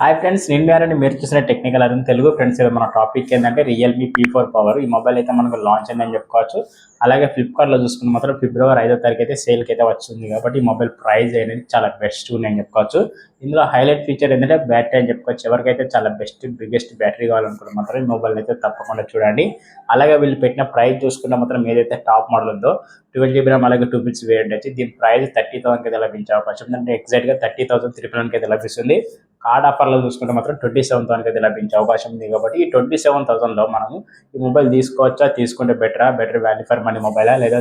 Hi friends, నేను మీరండి. మీరు చూసిన టెక్నికల్ అరుణ్ తెలుగు. ఫ్రెండ్స్, మన టాపిక్ ఏంటంటే రియల్మీ P4 పవర్. ఈ మొబైల్ అయితే మనకు లాంచ్ అయిందని చెప్పుకోవచ్చు. అలాగే ఫ్లిప్కార్ట్లో చూసుకున్న మాత్రం ఫిబ్రవరి 5వ తారీఖు అయితే సేల్కి అయితే వచ్చింది. కాబట్టి ఈ మొబైల్ ప్రైస్ అనేది చాలా బెస్ట్ ఉన్నాయని చెప్పుకోవచ్చు. ఇందులో హైలైట్ ఫీచర్ ఏంటంటే బ్యాటరీ అని చెప్పుకోవచ్చు. ఎవరికైతే చాలా బిగ్గెస్ట్ బ్యాటరీ కావాలనుకుంటే మాత్రం ఈ మొబైల్ అయితే తప్పకుండా చూడండి. అలాగే వీళ్ళు పెట్టిన ప్రైస్ చూసుకుంటే మాత్రం ఏదైతే టాప్ మోడల్ ఉందో 12 GB ర్యామ్ అలాగే 2 బిట్స్ వేరియంట్ వచ్చి దీని ప్రైస్ 30,000 అయితే లభించే అవకాశం ఉంది. అంటే ఎగ్జాక్ట్గా 30,300 అయితే లభిస్తుంది. కార్డ్ ఆఫర్లో చూసుకుంటే మాత్రం 27,000 అయితే లభించే అవకాశం ఉంది. కాబట్టి ఈ 27,000లో మనము ఈ మొబైల్ తీసుకోవచ్చా, తీసుకుంటే బెటర్ వాల్యూ ఫర్ మనీ మొబైలా, లేదా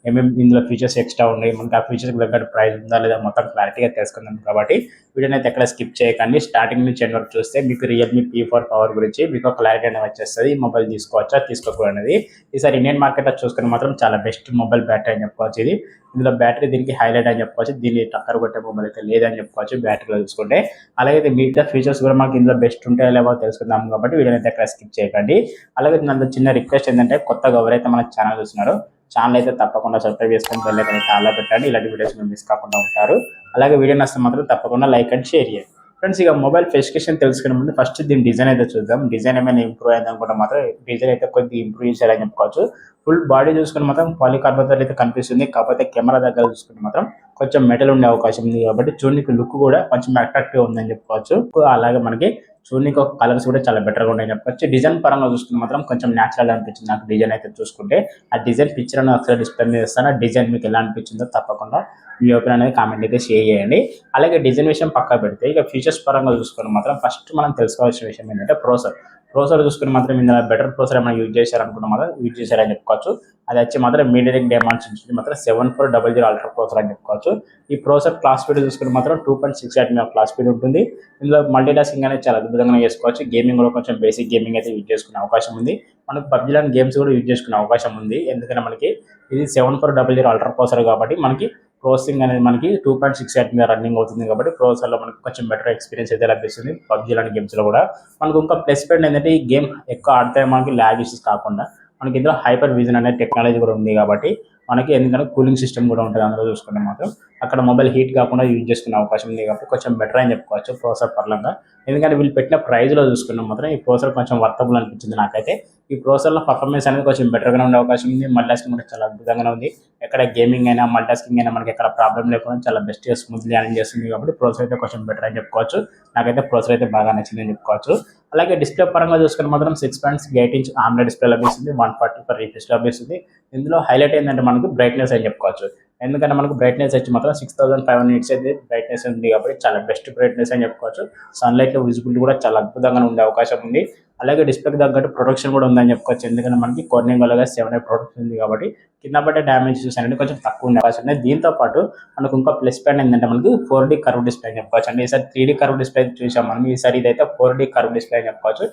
ఏమేమి ఇందులో ఫీచర్స్ ఎక్స్ట్రా ఉన్నాయి, మనకి ఆ ఫీచర్స్కి తగ్గట్టు ప్రైస్ ఉందా లేదా మొత్తం క్లారిటీగా తెలుసుకుందాం. కాబట్టి వీడియోని అయితే ఎక్కడ స్కిప్ చేయకండి. స్టార్టింగ్ నుంచి ఎండ్ వరకు చూస్తే మీకు రియల్మీ P4 పవర్ గురించి మీకు క్లారిటీ అనేది వచ్చేస్తుంది. ఈ మొబైల్ తీసుకోవచ్చా తీసుకోకూడదు. ఈసారి ఇండియన్ మార్కెట్లో చూసుకుని మాత్రం చాలా బెస్ట్ మొబైల్ బ్యాటరీ అని చెప్పుకోవచ్చు. ఇందులో బ్యాటరీ దీనికి హైలైట్ అని చెప్పుకోవచ్చు. దీన్ని టక్కర్ కొట్టే మొబైల్ అయితే లేదని చెప్పుకోవచ్చు బ్యాటరీలో చూసుకుంటే. అలాగే మిగతా ఫీచర్స్ కూడా మనకి ఇందులో బెస్ట్ ఉంటాయో లేవో తెలుసుకుందాం. కాబట్టి వీడియోని అయితే ఎక్కడ స్కిప్ చేయకండి. అలాగే నన్ను చిన్న రిక్వెస్ట్ ఏంటంటే, కొత్తగా ఎవరైతే మన ఛానల్ చూస్తున్నారో ఛానల్ అయితే తప్పకుండా సబ్స్క్రైబ్ చేసుకొని బెల్ ఐకాన్ అయితే ఆన్లో పెట్టండి. ఇలాంటి వీడియోస్ మీరు మిస్ కాకుండా ఉంటారు. అలాగే వీడియో నచ్చితే మాత్రం తప్పకుండా లైక్ అండ్ షేర్ చేయండి. ఫ్రెండ్స్, ఇక మొబైల్ స్పెసిఫికేషన్ తెలుసుకునే ముందు ఫస్ట్ దీని డిజైన్ అయితే చూద్దాం. డిజైన్ ఏమైనా ఇంప్రూవ్ అయింది అనుకుంటే మాత్రం డిజైన్ అయితే కొద్దిగా ఇంప్రూవ్ చేశారని చెప్పుకోవచ్చు. ఫుల్ బాడీ చూసుకుని మాత్రం పాలికార్బన్ అయితే కనిపిస్తుంది. కాకపోతే కెమెరా దగ్గర చూసుకుంటే మాత్రం కొంచెం మెటల్ ఉండే అవకాశం ఉంది. కాబట్టి చూడడానికి లుక్ కూడా కొంచెం అట్రాక్టివ్ ఉందని చెప్పుకోవచ్చు. అలాగే మనకి చూడడానికి ఒక కలర్స్ కూడా చాలా బెటర్గా ఉన్నాయని చెప్పొచ్చు. డిజైన్ పరంగా చూసుకుంటే మాత్రం కొంచెం న్యాచురల్ అనిపించింది నాకు డిజైన్ అయితే చూసుకుంటే. ఆ డిజైన్ పిక్చర్ అని ఒకసారి డిస్ప్లే మీద ఇస్తాను. ఆ డిజైన్ మీకు ఎలా అనిపించిందో తప్పకుండా మీ ఒపీనియన్ అనేది కామెంట్ అయితే షేర్ చేయండి. అలాగే డిజైన్ విషయం పక్కా పెడితే ఇక ఫీచర్స్ పరంగా చూసుకుని మాత్రం ఫస్ట్ మనం తెలుసుకోవాల్సిన విషయం ఏంటంటే ప్రోసెసర్ చూసుకుని మాత్రం ఇందులో బెటర్ ప్రోసెసర్ ఏమైనా యూజ్ చేశారనుకున్న మాత్రం యూజ్ చేశారని చెప్పుకోవచ్చు. అది వచ్చి మాత్రం మీడియాటెక్ డైమెన్సిటీ మాత్రం 7400 అల్ట్రా ప్రోసెసర్ అని చెప్పుకోవచ్చు. ఈ ప్రోసెసర్ క్లాస్ స్పీడ్ చూసుకుని మాత్రం 2.68 క్లాస్ స్పీడ్ ఉంటుంది. ఇందులో మల్టీటాస్కింగ్ అనేది చాలా అద్భుతంగా చేసుకోవచ్చు. గేమింగ్ కూడా కొంచెం బేసిక్ గేమింగ్ అయితే యూజ్ చేసుకునే అవకాశం ఉంది. మనకు పబ్జీ లాంటి గేమ్స్ కూడా యూజ్ చేసుకునే అవకాశం ఉంది. ఎందుకంటే మనకి ఇది 7400 అల్ట్రా ప్రోసెసర్ కాబట్టి మనకి ప్రాసెసింగ్ అనేది మనకి 2.68 మీద రన్నింగ్ అవుతుంది. కాబట్టి ప్రాసెసర్లో మనకి కొంచెం బెటర్ ఎక్స్పీరియన్స్ అయితే లభిస్తుంది. పబ్జీ లాంటి గేమ్స్లో కూడా మనకు ఇంకా ప్లస్ పాయింట్ ఏంటంటే ఈ గేమ్ ఎక్కువ ఆడితే మనకి ల్యాగ్ ఇష్యూస్ కాకుండా మనకి ఇందులో హైపర్ విజన్ అనే టెక్నాలజీ కూడా ఉంది. కాబట్టి మనకి ఎందుకంటే కూలింగ్ సిస్టమ్ కూడా ఉంటుంది. అందులో చూసుకుంటే మాత్రం అక్కడ మొబైల్ హీట్ కాకుండా యూజ్ చేసుకునే అవకాశం ఉంది. కాబట్టి కొంచెం బెటర్ అని చెప్పుకోవచ్చు ప్రాసెసర్ పరంగా. ఎందుకంటే వీళ్ళు పెట్టిన ప్రైస్లో చూసుకున్నాం మాత్రం ఈ ప్రాసెసర్ కొంచెం వర్తబుల్ అనిపించింది నాకైతే. ఈ ప్రాసెసర్లో పర్ఫార్మెన్స్ అనేది కొంచెం బెటర్గానే ఉండే అవకాశం ఉంది. మల్టీటాస్కింగ్ కూడా చాలా అద్భుతంగానే ఉంది. ఎక్కడ గేమింగ్ అయినా మల్టీటాస్కింగ్ అయినా మనకి ఎక్కడ ప్రాబ్లం లేకుండా చాలా బెస్ట్గా స్మూత్లీ హ్యాండిల్ చేస్తుంది. కాబట్టి ప్రాసెసర్ అయితే కొంచెం బెటర్ అని చెప్పుకోవచ్చు. నాకైతే ప్రాసెసర్ అయితే బాగా నచ్చిందని చెప్పుకోవచ్చు. అలాగే డిస్ప్లే పరంగా చూసుకుని మాత్రం 6.8 ఇంచ్ AMOLED డిస్ప్లే లభిస్తుంది. 144 రిఫ్రెష్ లభిస్తుంది. ఇందులో హైలైట్ ఏంటంటే మనకు బ్రైట్నెస్ అని చెప్పుకోవచ్చు. ఎందుకంటే మనకు బ్రైట్నెస్ వచ్చి మాత్రం 6500 నిట్స్ అయితే బ్రైట్నెస్ ఉంది. కాబట్టి చాలా బెస్ట్ బ్రైట్నెస్ అని చెప్పుకోవచ్చు. సన్లైట్లో విజిబిలిటీ కూడా చాలా అద్భుతంగా ఉండే అవకాశం ఉంది. అలాగే డిస్ప్లేకి తగ్గట్టు ప్రొటెక్షన్ కూడా ఉందని చెప్పుకోవచ్చు. ఎందుకంటే మనకి కార్నింగ్ వల్ల 7 ప్రొటెక్షన్ ఉంది. కాబట్టి కింద పడ్డ డ్యామేజెస్ అనేది కొంచెం తక్కువ ఉండే అవకాశం ఉంది. దీంతో పాటు మనకు ఇంకా ప్లస్ పాయింట్ ఏంటంటే మనకి 4D కర్వ్ డిస్ప్లే అని చెప్పుకోవచ్చు. అంటే ఈసారి 3D కర్వ్ డిస్ప్లే చూసాం మనం, ఈసారి ఇదైతే 4D కర్వ్ డిస్ప్లే అని చెప్పుకోవచ్చు.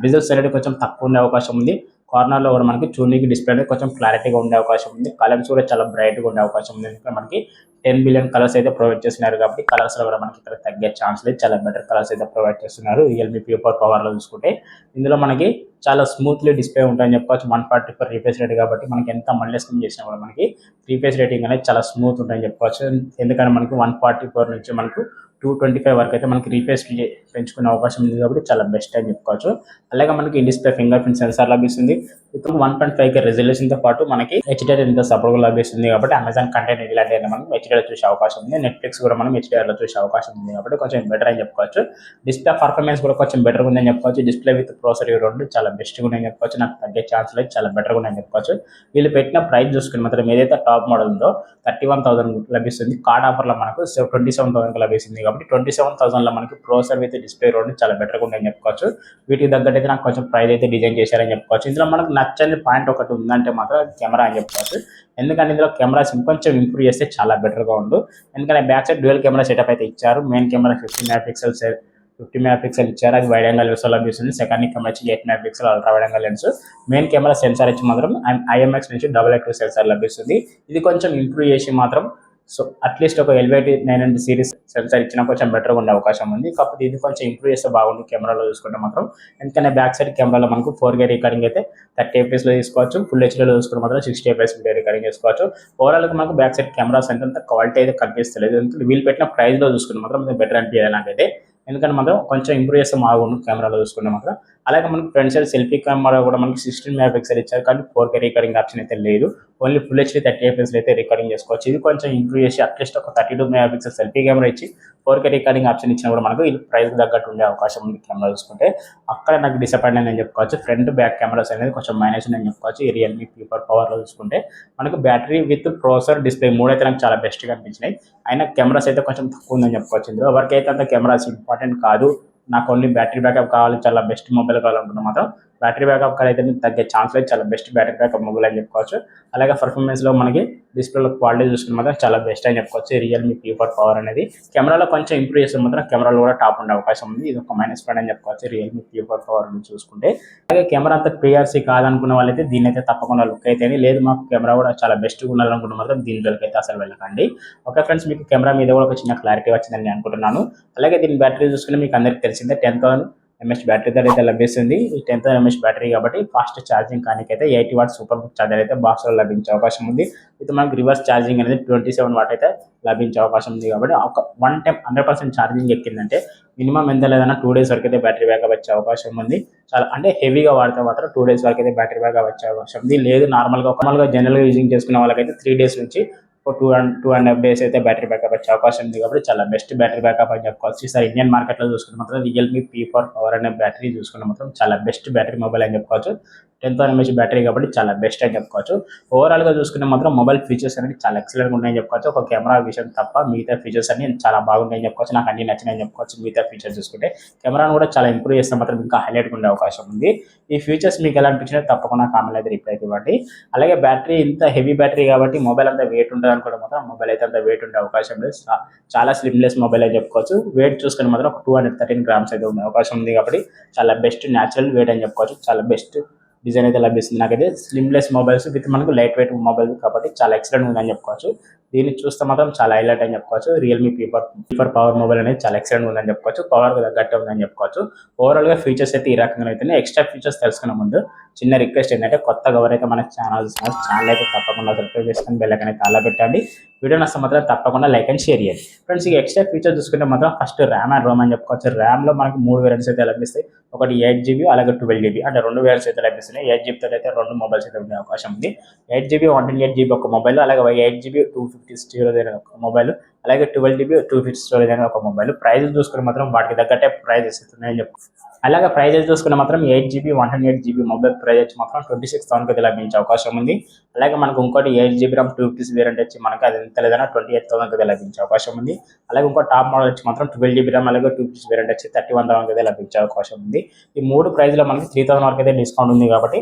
విజువల్స్ అనేది కొంచెం తక్కువ ఉండే అవకాశం ఉంది. కార్నర్లో కూడా మనకి చూడడానికి డిస్ప్లే అనేది కొంచెం క్లారిటీగా ఉండే అవకాశం ఉంది. కలర్స్ కూడా చాలా బ్రైట్గా ఉండే అవకాశం ఉంది. ఎందుకంటే మనకి 10 బిలియన్ కలర్స్ అయితే ప్రొవైడ్ చేస్తున్నారు. కాబట్టి కలర్స్లో కూడా మనకి ఇక్కడ తగ్గే ఛాన్స్ లేదు. చాలా బెటర్ కలర్స్ అయితే ప్రొవైడ్ చేస్తున్నారు రియల్మీ P4 పవర్లో చూసుకుంటే. ఇందులో మనకి చాలా స్మూత్లీ డిస్ప్లే ఉంటాయని చెప్పుకోవచ్చు. 144 రీఫ్రెష్ రేట్ కాబట్టి మనకి ఎంత మల్టీటాస్కింగ్ చేసినా కూడా మనకి రీఫ్రెష్ రేటింగ్ అనేది చాలా స్మూత్ ఉంటాయని చెప్పుకోవచ్చు. ఎందుకంటే మనకి 144 నుంచి మనకు 225 వరకు అయితే మనకి రీఫ్రెష్ పెంచుకునే అవకాశం ఉంది. కాబట్టి చాలా బెస్ట్ అని చెప్పుకోవచ్చు. అలాగే మనకి in display finger print censor లభిస్తుంది. ఇప్పుడు 1.5K రెజల్యూషన్తో పాటు మనకి HDR ఇంత సపోర్ట్ లభిస్తుంది. కాబట్టి అమెజాన్ కంటెంట్ ఇలాంటి మనం HDR చూసే అవకాశం ఉంది. నెట్ఫ్లిక్స్ కూడా మనం HDRలో చూసే అవకాశం ఉంది. కాబట్టి కొంచెం బెటర్ అని చెప్పుకోవచ్చు. డిస్ప్లే పర్ఫార్మెన్స్ కూడా కొంచెం బెటర్గా ఉందని చెప్పుకోవచ్చు. డిస్ప్లే విత్ ప్రాసెసర్ రెండు చాలా బెస్ట్గా ఉన్నాయని చెప్పుకోవచ్చు. నాకు తగ్గే ఛాన్స్ లేదు, చాలా బెటర్గా ఉన్నాయని చెప్పుకోవచ్చు. వీళ్ళు పెట్టిన ప్రైస్ చూసుకుని మాత్రం ఏదైతే టాప్ మోడల్ ఉందో 31,000 లభిస్తుంది. కార్డ్ ఆఫర్లో మనకు 27,000 లభిస్తుంది. కాబట్టి 27,000లో మనకి ప్రాసెసర్ విత్ డిస్ప్లే రెండు చాలా బెటర్గా ఉన్నాయని చెప్పుకోవచ్చు. వీటికి తగ్గట్టు అయితే నాకు కొంచెం ప్రైస్ అయితే డిజైన్ చేశారని చెప్పుకోవచ్చు. ఇందులో మనకు నచ్చని పాయింట్ ఒకటి ఉందంటే మాత్రం కెమెరా అని చెప్పుకోవచ్చు. ఎందుకంటే ఇందులో కెమెరాస్ ఇంకొంచెం ఇంప్రూవ్ చేస్తే చాలా బెటర్గా ఉండు. ఎందుకంటే back side dual camera setup అయితే ఇచ్చారు. మెయిన్ కెమెరా 50 మెగాపిక్సెల్ ఇచ్చారు. అది వైడ్ యాంగిల్ లెన్స్ లభిస్తుంది. సెకండ్ కెమెరా వచ్చి 8 megapixel ultra wide angle lens. Main camera censor వచ్చి మాత్రం IMX నుంచి AA2 సెన్సార్ లభిస్తుంది. ఇది కొంచెం ఇంప్రూవ్ చేసి మాత్రం అట్లీస్ట్ ఒక LVT900 సిరీస్ సెన్సార్ ఇచ్చినా కొంచెం బెటర్గా ఉండే అవకాశం ఉంది. కాకపోతే ఇది కొంచెం ఇంప్రూవ్ చేస్తే బాగుంది కెమెరాలో చూసుకుంటే మాత్రం. ఎందుకంటే బ్యాక్ సైడ్ కెమెరాలో మనకు 4K రికార్డింగ్ అయితే 30 fps తీసుకోవచ్చు. ఫుల్ హెచ్డీలో చూసుకుంటే మాత్రం 60 fps రికార్డింగ్ చేసుకోవచ్చు. ఓవరాల్గా మనకు బ్యాక్ సైడ్ కెమెరాస్ అంత క్వాలిటీ అయితే కనిపిస్తలేదు. వీళ్ళు పెట్టిన ప్రైస్లో చూసుకుంటే మాత్రం బెటర్ అనిపించేది నాకైతే. ఎందుకంటే మాత్రం కొంచెం ఇంప్రూవ్ చేస్తే బాగుండు కెమెరాలో చూసుకుంటే మాత్రం. అలాగే మనకి ఫ్రంట్ సైడ్ సెల్ఫీ కెమెరా కూడా మనకి 16 మెగా పిక్సెల్ ఇచ్చారు, కానీ 4K రికార్డింగ్ ఆప్షన్ అయితే లేదు. ఓన్లీ ఫుల్ హెచ్డీ 30 FPS అయితే రికార్డింగ్ చేసుకోవచ్చు. ఇది కొంచెం ఇంప్రూవ్ చేసి అట్లీస్ట్ ఒక 32 మెగా పిక్సెల్ సెల్ఫీ కెమెరా ఇచ్చి 4K రికార్డింగ్ ఆప్షన్ ఇచ్చినా కూడా మనకు ఇది ప్రైస్ తగ్గట్టు ఉండే అవకాశం ఉంది కెమెరా చూసుకుంటే. అక్కడ నాకు డిసప్పాయింట్ అయిందని చెప్పుకోవచ్చు. ఫ్రంట్ బ్యాక్ కెమెరాస్ అనేది కొంచెం మైనస్ ఉందని చెప్పుకోవచ్చు. ఈ రియల్మీ P4 పవర్లో చూసుకుంటే మనకు బ్యాటరీ విత్ ప్రాసెసర్ డిస్ప్లే మూడైతే నాకు చాలా బెస్ట్గా అనిపించినాయి. అయినా కెమెరాస్ అయితే కొంచెం తక్కువ ఉందని చెప్పుకోవచ్చు. ఇందులో ఎవరికైతే అంత కెమెరాస్ ఇంపార్టెంట్ కాదు, నాకు ఓన్లీ బ్యాటరీ బ్యాకప్ కావాలి, చాలా బెస్ట్ మొబైల్ కావాలనుకుంటే మాత్రం బ్యాటరీ బ్యాకప్ కాల్ అయితే తగ్గే ఛాన్స్ లేదు, చాలా బెస్ట్ బ్యాటరీ బ్యాకప్ మొబైల్ అని చెప్పుకోవచ్చు. అలాగే పర్ఫార్మెన్స్లో మనకి డిస్ప్లేలో క్వాలిటీ చూసుకుని మాత్రం చాలా బెస్ట్ అని చెప్పుకోవచ్చు. రియల్మీ P4 పవర్ అనేది కెమెరాలో కొంచెం ఇంప్రూవ్ చేస్తే మాత్రం కెమెరాలో కూడా టాప్ ఉండే అవకాశం ఉంది. ఇది ఒక మైనస్ పాయింట్ అని చెప్పుకోవచ్చు రియల్మీ P4 పవర్ చూసుకుంటే. అలాగే కెమెరా అంతా క్లియర్సీ కాదనుకున్న వాళ్ళైతే దీని అయితే తప్పకుండా లుక్ అయితే లేదు, మాకు కెమెరా కూడా చాలా బెస్ట్గా ఉండాలనుకుంటే మాత్రం దీని జోలికి అయితే అసలు వెళ్ళకండి. ఓకే ఫ్రెండ్స్, మీకు కెమెరా మీద కూడా ఒక చిన్న క్లారిటీ వచ్చిందని నేను అనుకుంటున్నాను. అలాగే దీని బ్యాటరీ చూసుకుని మీకు అందరికీ తెలిసిందే 10,000 mAh బ్యాటరీతో అయితే లభిస్తుంది. ఈ 10,000 mAh బ్యాటరీ కాబట్టి ఫాస్ట్ ఛార్జింగ్ కానికైతే 80 వాట్ సూపర్ బుక్ ఛార్జర్ అయితే బాక్స్లో లభించే అవకాశం ఉంది. ఇది మనకి రివర్స్ ఛార్జింగ్ అనేది 27 వాట్ అయితే లభించే అవకాశం ఉంది. కాబట్టి ఒక 1 టైం 100% ఛార్జింగ్ ఎక్కిందంటే మినిమం ఎంత లేదన్నా 2 days వరకు అయితే బ్యాటరీ బ్యాకప్ వచ్చే అవకాశం ఉంది. చాలా అంటే హెవీగా వాడితే మాత్రం 2 days వరకు అయితే బ్యాటరీ బ్యాకప్ వచ్చే అవకాశం ఉంది. లేదు నార్మల్గా జనరల్గా యూజింగ్ చేసుకునే వాళ్ళకైతే 3 days నుంచి ఒక 2.5 days అయితే బ్యాటరీ బ్యాకప్ వచ్చే అవకాశం ఉంది. కాబట్టి చాలా బెస్ట్ బ్యాటరీ బ్యాకప్ అని చెప్పుకోవచ్చు. ఈసారి ఇండియన్ మార్కెట్లో చూసుకుంటే మాత్రం రియల్మీ P4 పవర్ అనే బ్యాటరీ చూసుకుంటే మాత్రం చాలా బెస్ట్ బ్యాటరీ మొబైల్ అని చెప్పుకోవచ్చు. 10,000 mAh బ్యాటరీ కాబట్టి చాలా బెస్ట్ అని చెప్పుకోవచ్చు. ఓవరాల్గా చూసుకుంటే మాత్రం మొబైల్ ఫీచర్స్ అనేది చాలా ఎక్సలెంట్గా ఉన్నాయని చెప్పుకోవచ్చు. ఒక కెమెరా విషయం తప్ప మిగతా ఫీచర్స్ అన్ని చాలా బాగున్నాయని చెప్పుకోవచ్చు. నాకు అన్ని నచ్చినాయని చెప్పుకోవచ్చు. మిగతా ఫీచర్స్ చూసుకుంటే కెమెరాను కూడా చాలా ఇంప్రూవ్ చేస్తే మాత్రం ఇంకా హైలైట్గా ఉండే అవకాశం ఉంది. ఈ ఫీచర్స్ మీకు ఎలా అనిపించినా తప్పకుండా కామెంట్ అయితే రిప్లై ఇవ్వండి. అలాగే బ్యాటరీ ఇంత హెవీ బ్యాటరీ కాబట్టి మొబైల్ అంతా వెయిట్ ఉంటుంది అనుకోవడం మాత్రం మొబైల్ అయితే అంత వెయిట్ ఉండే అవకాశం లేదు. చాలా స్లిమ్లెస్ మొబైల్ అని చెప్పుకోవచ్చు. వెయిట్ చూసుకుని మాత్రం ఒక 213 grams అయితే ఉండే అవకాశం ఉంది. కాబట్టి చాలా బెస్ట్ న్యాచురల్ వెయిట్ అని చెప్పుకోవచ్చు. చాలా బెస్ట్ డిజైన్ అయితే లభిస్తుంది. నాకైతే స్లిమ్లెస్ మొబైల్స్ విత్ మనకు లైట్ వెయిట్ మొబైల్ కాబట్టి చాలా ఎక్సలెంట్ ఉందని చెప్పుకోవచ్చు. దీన్ని చూస్తే మాత్రం చాలా హైలైట్ అని చెప్పుకోవచ్చు. రియల్మీ P4 పవర్ మొబైల్ అనేది చాలా ఎక్సలెంట్ ఉందని చెప్పుకోవచ్చు. పవర్ తగ్గట్టు ఉందని చెప్పుకోవచ్చు. ఓవరాల్గా ఫీచర్స్ అయితే ఈ రకంగా అయితే ఎక్స్ట్రా ఫీచర్స్ తెలుసుకునే ముందు చిన్న రిక్వెస్ట్ ఏంటంటే కొత్తగా ఎవరైతే మన ఛానల్ అయితే తప్పకుండా సబ్స్క్రైబ్ చేసుకొని బెల్ ఐకాన్ అయితే అలా పెట్టండి. వీడియో నచ్చితే మాత్రం తప్పకుండా లైక్ అండ్ షేర్ చేయండి. ఫ్రెండ్స్, ఈ ఎక్స్ట్రా ఫీచర్ చూసుకుంటే మాత్రం ఫస్ట్ ర్యామ్ అండ్ రోమ్ అని చెప్పుకోవచ్చు. ర్యామ్లో మనకి 3 వేరియంట్స్ అయితే లభిస్తాయి. ఒకటి 8GB అలాగే 12GB అంటే 2 వేరియంట్స్ అయితే లభిస్తున్నాయి. 8GB తో అయితే 2 మొబైల్స్ అయితే ఉండే అవకాశం ఉంది. 8GB 128GB ఒక మొబైల్, అలాగే 8GB 250 స్టోరేజ్ అయిన ఒక మొబైల్, అలాగే 12GB 250 స్టోరేజ్ అయిన ఒక మొబైల్. ప్రైస్ చూసుకుని మాత్రం వాటికి తగ్గట్టే ప్రైజెస్ ఉన్నాయని చెప్పు. అలాగే ప్రైజెస్ చూసుకుని మాత్రం 8GB 128GB మొబైల్ ప్రైస్ వచ్చి మాత్రం 26,000 అయితే లభించే అవకాశం ఉంది. అలాగే మనకు ఇంకోటి 8GB RAM 250 వేరియంట్ వచ్చి మనకి అది ఎంత లేదన్నా 28,000 అయితే లభించే అవకాశం ఉంది. అలాగే ఇంకో టాప్ మోడల్ వచ్చి మాత్రం 12GB RAM అలాగే 250 వేరియంట్ వచ్చి 31,000 అయితే లభించే అవకాశం ఉంది. ఈ 3 ప్రైస్లో మనకి 3,000 వరకు అయితే డిస్కౌంట్ ఉంది. కాబట్టి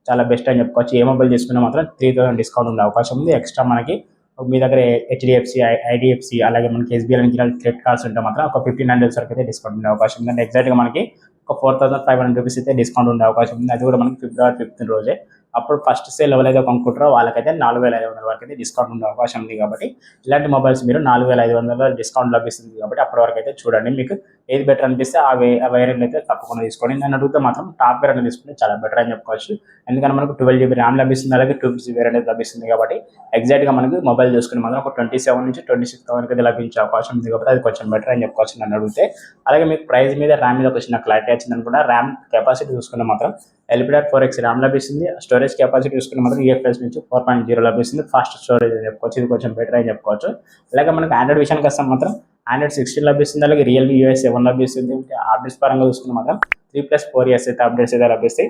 చాలా బెస్ట్ అని చెప్పుకోవచ్చు. ఏ మొబైల్ తీసుకున్నా మాత్రం 3,000 డిస్కౌంట్ ఉండే అవకాశం ఉంది. ఎక్స్ట్రా మనకి మీ దగ్గర HDFC, IDFC అలాగే మనకి SBI క్రెడిట్ కార్డ్స్ ఉంటే మాత్రం ఒక 1,500 వరకు అయితే డిస్కౌంట్ ఉండే అవకాశం ఉంది. అంటే ఎగ్జాక్ట్గా మనకి ఒక 4,500 రూపీస్ అయితే డిస్కౌంట్ ఉండే అవకాశం ఉంది. అది కూడా మనకి February 5th రోజే. అప్పుడు ఫస్ట్ సేల్ ఎవరైతే కొనుక్కుంటారో వాళ్ళకైతే 4,500 వరకు అయితే డిస్కౌంట్ ఉండే అవకాశం ఉంది. కాబట్టి ఇలాంటి మొబైల్స్ మీరు 4,500 డిస్కౌంట్ లభిస్తుంది. కాబట్టి అప్పటి వరకు అయితే చూడండి, మీకు ఏది బెటర్ అనిపిస్తే ఆ వేరియంట్ అయితే తప్పకుండా తీసుకోండి. నేను అడిగితే మాత్రం టాప్ వేరియంట్ తీసుకుంటే చాలా బెటర్ అని చెప్పుకోవచ్చు. ఎందుకంటే మనకు 12GB RAM లభిస్తుంది, అలాగే 250 వేరియంట్ లభిస్తుంది. కాబట్టి ఎగ్జాక్ట్గా మనకి మొబైల్ చూసుకుని మాత్రం ఒక 27 నుంచి 26 వరకు అయితే లభించే అవకాశం ఉంది. కాబట్టి అది కొంచెం బెటర్ అని చెప్పుకోవచ్చు నన్ను అడిగితే. అలాగే మీకు ప్రైస్ మీద ర్యామ్ మీద ఒక చిన్న క్లారిటీ వచ్చింది అనుకుంటా. ర్యామ్ కెపాసిటీ చూసుకుంటే మాత్రం LPDDR4X ర్యామ్ లభిస్తుంది. స్టోరేజ్ కెపాసిటీ చూసుకుంటే మాత్రం UFS నుంచి 4.0 లభిస్తుంది. ఫాస్ట్ స్టోరేజ్ అని చెప్పుకోవచ్చు. ఇది కొంచెం బెటర్ అని చెప్పుకోవచ్చు. అలాగే మనకు ఆండ్రాయిడ్ విషయానికి వస్తే మాత్రం ఆండ్రాయిడ్ 16 లభిస్తుంది. అలాగే రియల్మీ US 7 లభిస్తుంది. అప్డేట్స్ పరంగా చూసుకుంటే మాత్రం 3+4 years అయితే అప్డేట్స్ అయితే లభిస్తాయి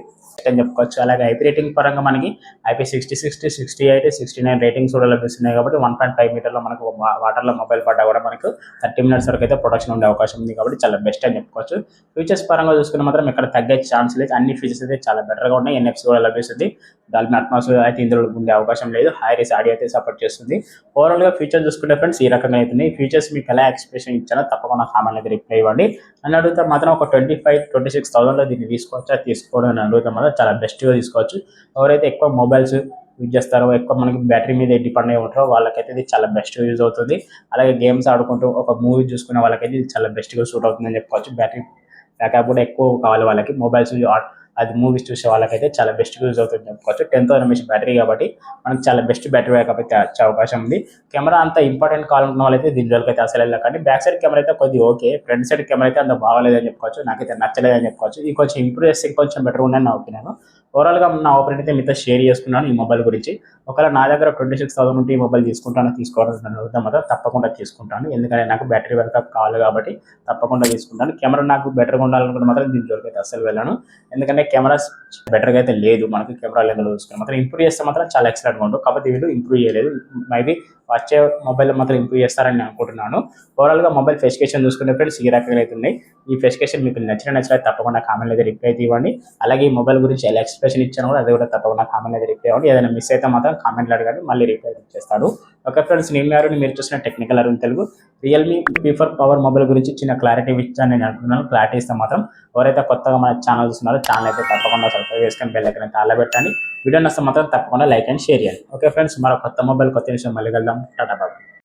అని చెప్పుకోవచ్చు. అలాగే IP రేటింగ్ పరంగా మనకి IP60, 60, 68, 69 రేటింగ్స్ కూడా లభిస్తున్నాయి. కాబట్టి 1.5 మీటర్లో మనకు వాటర్లో మొబైల్ పడ్డా కూడా మనకు 30 minutes వరకు అయితే ప్రొడక్షన్ ఉండే అవకాశం ఉంది. కాబట్టి చాలా బెస్ట్ అని చెప్పుకోవచ్చు. ఫీచర్స్ పరంగా చూసుకుని మాత్రం ఇక్కడ తగ్గే ఛాన్స్ లేదు. అన్ని ఫీచర్స్ అయితే చాలా బెటర్గా ఉన్నాయి. NFC కూడా లభిస్తుంది. దాని అట్మాస్ అయితే ఇందులో ఉండే అవకాశం లేదు. హై రేస్ ఆడియో అయితే సపోర్ట్ చేస్తుంది. ఓవరాల్గా ఫీచర్స్ చూసుకుంటే ఫ్రెండ్స్ ఈ రకంగా అవుతుంది. ఫీచర్స్ మీకు ఎలా ఎక్స్ప్రెషన్ ఇచ్చానో తప్పకుండా కామెంట్ అయితే రిప్లై ఇవ్వండి. అని అడిగితే మాత్రం ఒక 25-26,000లో దీన్ని తీసుకోవచ్చా, తీసుకోవడం అని అడిగితే మాత్రం చాలా బెస్ట్గా తీసుకోవచ్చు. ఎవరైతే ఎక్కువ మొబైల్స్ యూజ్ చేస్తారో, ఎక్కువ మనకి బ్యాటరీ మీద డిపెండ్ అయి ఉంటారో వాళ్ళకైతే ఇది చాలా బెస్ట్గా యూజ్ అవుతుంది. అలాగే గేమ్స్ ఆడుకుంటూ ఒక మూవీ చూసుకునే వాళ్ళకైతే ఇది చాలా బెస్ట్గా సూట్ అవుతుందని చెప్పుకోవచ్చు. బ్యాటరీ బ్యాకప్ కూడా ఎక్కువ కావాలి వాళ్ళకి. మొబైల్స్ అది మూవీస్ చూసే వాళ్ళకైతే చాలా బెస్ట్ యూజ్ అవుతుంది చెప్పుకోవచ్చు. 10,000 mAh బ్యాటరీ కాబట్టి మనకు చాలా బెస్ట్ బ్యాటరీ బ్యాకప్ అయితే వచ్చే అవకాశం ఉంది. కెమెరా అంత ఇంపార్టెంట్ కావాలనుకున్న వాళ్ళైతే దీని జోలికి అయితే అసలు వెళ్ళకండి. బ్యాక్ సైడ్ కెమెరా అయితే కొద్దిగా ఓకే, ఫ్రంట్ సైడ్ కెమెరా అయితే అంత బాగాలేదని చెప్పుకోవచ్చు. నాకైతే నచ్చలేదని చెప్పుకోవచ్చు. ఇది కొంచెం ఇంప్రూవ్ చేస్తే ఇంకొంచెం బెటర్ ఉందని నా ఒపీనియన్. ఓవరాల్గా నా ఒపీనియన్ అయితే మీతో షేర్ చేసుకున్నాను ఈ మొబైల్ గురించి. ఒకవేళ నా దగ్గర 26,000 ఉంటే ఈ మొబైల్ తీసుకోవాలని అడుగుతాం మాత్రం తప్పకుండా తీసుకుంటాను. ఎందుకంటే నాకు బ్యాటరీ బ్యాకప్ కావాలి కాబట్టి తప్పకుండా తీసుకుంటాను. కెమెరా నాకు బెటర్గా ఉండాలనుకుంటే మాత్రం దీని జోలికి అయితే అసలు వెళ్ళాను. ఎందుకంటే కెమెరాస్ బెటర్గా అయితే లేదు మనకి. కెమెరా లెందులో చూసుకుని మాత్రం ఇంప్రూవ్ చేస్తే మాత్రం చాలా ఎక్సలెంట్గా ఉంటుంది. కాకపోతే వీళ్ళు ఇంప్రూవ్ చేయలేదు. మేబీ వచ్చే మొబైల్ మాత్రం ఇంప్రూవ్ చేస్తారని నేను అనుకుంటున్నాను. ఓవరాల్గా మొబైల్ స్పెసిఫికేషన్ చూసుకునే ఫ్రెండ్స్ ఈ రకంగా అయితే ఉన్నాయి. ఈ స్పెసిఫికేషన్ మీకు నచ్చినట్లయితే తప్పకుండా కామెంట్ అయితే రిప్లై అయితే ఇవ్వండి. అలాగే ఈ మొబైల్ గురించి ఎలా ఎక్స్ప్రెషన్ ఇచ్చాను కూడా అది కూడా తప్పకుండా కామెంట్ అయితే రిప్లై ఇవ్వండి. ఏదైనా మిస్ అయితే మాత్రం కామెంట్లు అడగండి, మళ్ళీ రిప్లై ఇచ్చేస్తాడు. ఓకే ఫ్రెండ్స్, మీరు చూసిన technical Arun Telugu Realme P4 power mobile గురించి చిన్న క్లారిటీ ఇచ్చాను నేను అనుకుంటున్నాను. క్లారిటీ ఇస్తే మాత్రం ఎవరైతే కొత్తగా మన ఛానల్ చూస్తున్నారో ఛానల్ అయితే తప్పకుండా సబ్స్క్రైబ్ చేసుకొని బెల్ ఐకాన్ అయితే పెట్టండి. వీడియో నచ్చితే మాత్రం తప్పకుండా లైక్ అండ్ షేర్ చేయండి. ఓకే ఫ్రెండ్స్, మరో కొత్త మొబైల్ కొత్త విషయం మళ్ళీ కలుద్దాం. టాటా బాయ్.